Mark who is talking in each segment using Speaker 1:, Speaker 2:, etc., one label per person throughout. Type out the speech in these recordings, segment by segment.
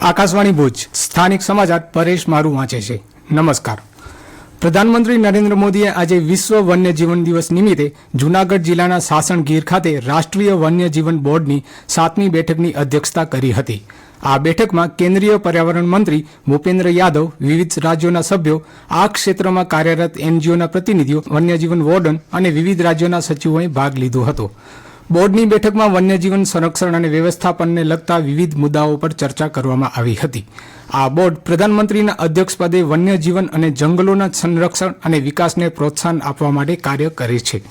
Speaker 1: આકાશવાણી ભુજ સ્થાનિક સમાચાર પરેશ મારું વાંચે છે। નમસ્કાર। પ્રધાનમંત્રી નરેન્દ્ર મોદીએ આજે વિશ્વ વન્યજીવન દિવસ નિમિત્તે જૂનાગઢ જિલ્લાના સાસણગીર ખાતે રાષ્ટ્રીય વન્યજીવન બોર્ડની 7મી બેઠકની અધ્યક્ષતા કરી હતી। આ બેઠકમાં કેન્દ્રીય પર્યાવરણ મંત્રી ભૂપેન્દ્ર યાદવ, વિવિધ રાજ્યોના સભ્યો, આ ક્ષેત્રમાં કાર્યરત એનજીઓના પ્રતિનિધિઓ, વન્યજીવન વોર્ડન અને વિવિધ રાજ્યોના સચિવોએ ભાગ લીધો હતો। બોર્ડની બેઠકમાં વન્યજીવન સંરક્ષણ અને વ્યવસ્થાપનને લગતા વિવિધ મુદ્દાઓ પર ચર્ચા કરવામાં આવી હતી। આ બોર્ડ પ્રધાનમંત્રીના અધ્યક્ષપદે વન્યજીવન અને જંગલોના સંરક્ષણ અને વિકાસને પ્રોત્સાહન આપવા માટે કાર્ય કરે છે।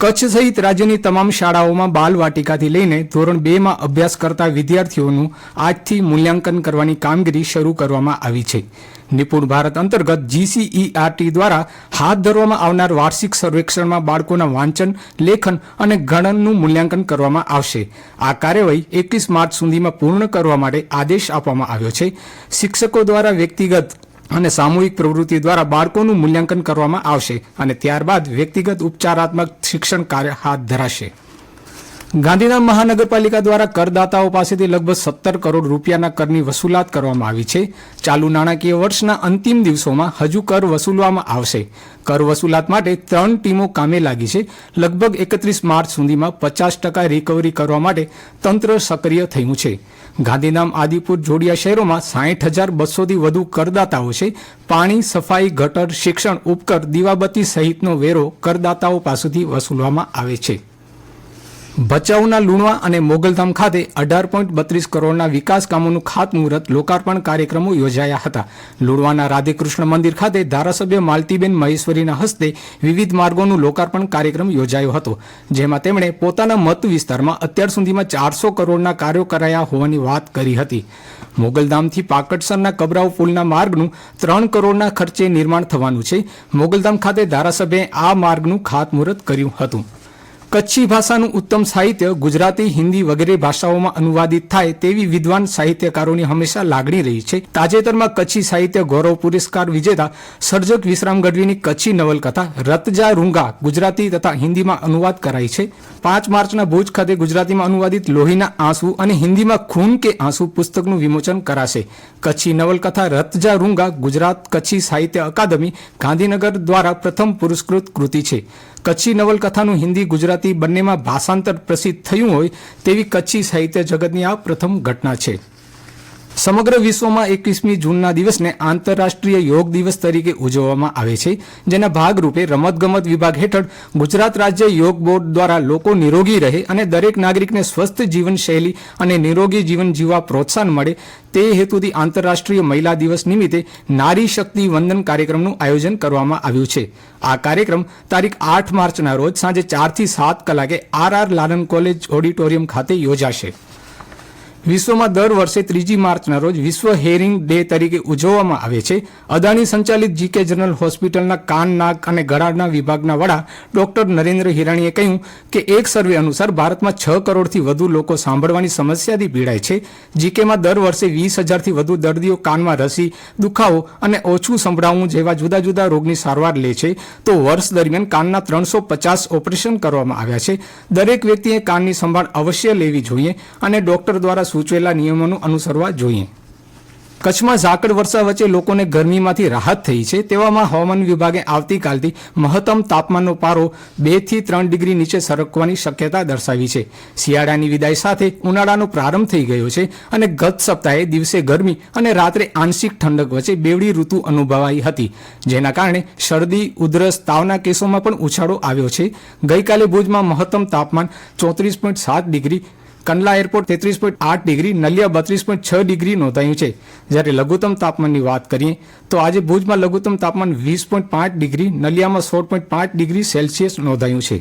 Speaker 1: કચ્છ સહિત રાજ્યની તમામ શાળાઓમાં બાલવાટિકાથી લઈને ધોરણ 2માં અભ્યાસ કરતા વિદ્યાર્થીઓનું આજથી મૂલ્યાંકન કરવાની કામગીરી શરૂ કરવામાં આવી છે। નિપુણ ભારત અંતર્ગત GCERT દ્વારા હાથ ધરવામાં આવનાર વાર્ષિક સર્વેક્ષણમાં બાળકોના વાંચન, લેખન અને ગણનનું મૂલ્યાંકન કરવામાં આવશે। આ કાર્યવાહી 21 માર્ચ સુધીમાં પૂર્ણ કરવા માટે આદેશ આપવામાં આવ્યો છે। શિક્ષકો દ્વારા વ્યક્તિગત અને સામૂહિક પ્રવૃત્તિ દ્વારા બાળકોનું મૂલ્યાંકન કરવામાં આવશે અને ત્યારબાદ વ્યક્તિગત ઉપચારાત્મક શિક્ષણ કાર્ય હાથ ધરાશે। ગાંધીધામ મહાનગરપાલિકા દ્વારા કરદાતાઓ પાસેથી લગભગ 17 કરોડ રૂપિયાના કરની વસૂલાત કરવામાં આવી છે। ચાલુ નાણાકીય વર્ષના અંતિમ દિવસોમાં હજુ કર વસૂલવામાં આવશે। કર વસૂલાત માટે 3 ટીમો કામે લાગી છે। લગભગ 31 માર્ચ સુધીમાં 50% રિકવરી કરવા માટે તંત્ર સક્રિય થયું છે। ગાંધીધામ, આદિપુર, જોડિયા શહેરોમાં 60,200થી વધુ કરદાતાઓ છે। પાણી, સફાઈ, ગટર, શિક્ષણ, ઉપકર, દીવાબત્તી સહિતનો વેરો કરદાતાઓ પાસેથી વસૂલવામાં આવે છે। ભચાઉના લુણવા અને મોગલધામ ખાતે 18.32 કરોડના વિકાસ કામોનું ખાતમુહૂર્ત લોકાર્પણ કાર્યક્રમો યોજાયા હતા। લુણવાના રાધેકૃષ્ણ મંદિર ખાતે ધારાસભ્ય માલતીબેન મહેશ્વરીના હસ્તે વિવિધ માર્ગોનું લોકાર્પણ કાર્યક્રમ યોજાયો હતો, જેમાં તેમણે પોતાના મત વિસ્તારમાં અત્યાર સુધીમાં 400 કરોડના કાર્યો કરાયા હોવાની વાત કરી હતી। મોગલધામથી પાકડસરના કબરાઉ પુલના માર્ગનું 3 કરોડના ખર્ચે નિર્માણ થવાનું છે। મોગલધામ ખાતે ધારાસભ્યએ આ માર્ગનું ખાતમુહૂર્ત કર્યું હતું। કચ્છી ભાષાનું ઉત્તમ સાહિત્ય ગુજરાતી, હિન્દી વગેરે ભાષાઓમાં અનુવાદિત થાય તેવી વિદ્વાન સાહિત્યકારોની હંમેશા લાગણી રહી છે। તાજેતરમાં કચ્છી સાહિત્ય ગૌરવ પુરસ્કાર વિજેતા સર્જક વિશ્રામ ગઢવીની કચ્છી નવલકથા રતજા રૂંગા ગુજરાતી તથા હિન્દીમાં અનુવાદ કરાઈ છે। 5 માર્ચના ભુજ ખાતે ગુજરાતીમાં અનુવાદિત લોહીના આંસુ અને હિન્દીમાં ખૂન કે આંસુ પુસ્તકનું વિમોચન કરાશે। કચ્છી નવલકથા રતજા રૂંગા ગુજરાત કચ્છી સાહિત્ય અકાદમી ગાંધીનગર દ્વારા પ્રથમ પુરસ્કૃત કૃતિ છે। કચ્છી નવલકથાનું હિન્દી ગુજરાતી બંનેમાં ભાષાંતર પ્રસિદ્ધ થયું હોય તેવી કચ્છી સાહિત્ય જગતની આ પ્રથમ ઘટના છે। સમગ્ર વિશ્વમાં 21મી જૂનના દિવસને આંતરરાષ્ટ્રીય યોગ દિવસ તરીકે ઉજવવામાં આવે છે, જેના ભાગરૂપે રમતગમત વિભાગ હેઠળ ગુજરાત રાજ્ય યોગ બોર્ડ દ્વારા લોકો નિરોગી રહે અને દરેક નાગરિકને સ્વસ્થ જીવનશૈલી અને નિરોગી જીવન જીવવા પ્રોત્સાહન મળે તે હેતુથી આંતરરાષ્ટ્રીય મહિલા દિવસ નિમિત્તે નારી શક્તિ વંદન કાર્યક્રમનું આયોજન કરવામાં આવ્યું છે। આ કાર્યક્રમ તારીખ 8 માર્ચના રોજ સાંજે 4 થી 7 કલાકે RR લાલન કોલેજ ઓડિટોરિયમ ખાતે યોજાશે। વિશ્વમાં દર વર્ષે 3 માર્ચના રોજ વિશ્વ હેરિંગ ડે તરીકે ઉજવવામાં આવે છે। અદાણી સંચાલિત GK જનરલ હોસ્પિટલના કાન, નાક અને ગળાના વિભાગના વડા ડોક્ટર નરેન્દ્ર હિરાણીએ કહ્યું કે એક સર્વે અનુસાર ભારતમાં 6 કરોડથી વધુ લોકો સાંભળવાની સમસ્યાથી પીડાય છે। GKમાં દર વર્ષે 20,000થી વધુ દર્દીઓ કાનમાં રસી, દુખાવો અને ઓછું સંભળાવવું જેવા જુદા જુદા રોગની સારવાર લે છે, તો વર્ષ દરમિયાન કાનના 350 ઓપરેશન કરવામાં આવ્યા છે। દરેક વ્યક્તિએ કાનની સંભાળ અવશ્ય લેવી જોઈએ અને ડોક્ટર દ્વારા સૂચવેલા નિયમોનું અનુસરવા જોઈએ। કચ્છમાં ઝાકળ વર્ષા વચ્ચે લોકોને ગરમીમાંથી રાહત થઈ છે, તેવામાં હવામાન વિભાગે આવતીકાલથી મહત્તમ તાપમાનનો પારો 2 થી 3 ડિગ્રી નીચે સરકવાની શક્યતા દર્શાવી છે। શિયાળાની વિદાય સાથે ઉનાળાનો પ્રારંભ થઈ ગયો છે અને ગત સપ્તાહે દિવસે ગરમી અને રાત્રે આંશિક ઠંડક વચ્ચે બેવડી ઋતુ અનુભવાઈ હતી, જેના કારણે શરદી, ઉધરસ, તાવના કેસોમાં પણ ઉછાળો આવ્યો છે। ગઈકાલે ભુજમાં મહત્તમ તાપમાન 34.7 degree, Kandla airport 33.8 degree, Naliya 32.6 degree નોંધાયું છે। જ્યારે લઘુત્તમ તાપમાનની વાત કરીએ તો આજે ભુજમાં લઘુત્તમ તાપમાન 20.5 ડિગ્રી, નલિયામાં 16.5 ડિગ્રી સેલ્સિયસ નોંધાયું છે।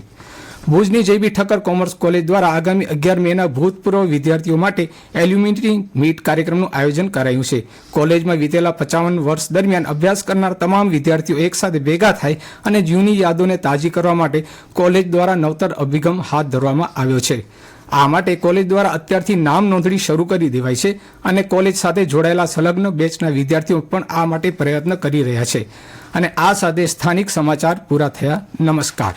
Speaker 1: ભુજની JB ઠક્કર કોમર્સ કોલેજ દ્વારા આગામી 11 મેના ભૂતપૂર્વ વિદ્યાર્થીઓ માટે એલ્યુમિની મીટ કાર્યક્રમનું આયોજન કરાયું છે। કોલેજમાં વીતેલા 55 વર્ષ દરમિયાન અભ્યાસ કરનાર તમામ વિદ્યાર્થીઓ એકસાથે ભેગા થાય અને જૂની યાદોને તાજી કરવા માટે કોલેજ દ્વારા નવતર અભિગમ હાથ ધરવામાં આવ્યો છે। આ માટે કોલેજ દ્વારા અત્યારથી નામ નોંધણી શરૂ કરી દેવાઈ છે અને કોલેજ સાથે જોડાયેલા સંલગ્ન બેચના વિદ્યાર્થીઓ પણ આ માટે પ્રયત્ન કરી રહ્યા છે। અને આ સાથે સ્થાનિક સમાચાર પૂરા થયા। નમસ્કાર।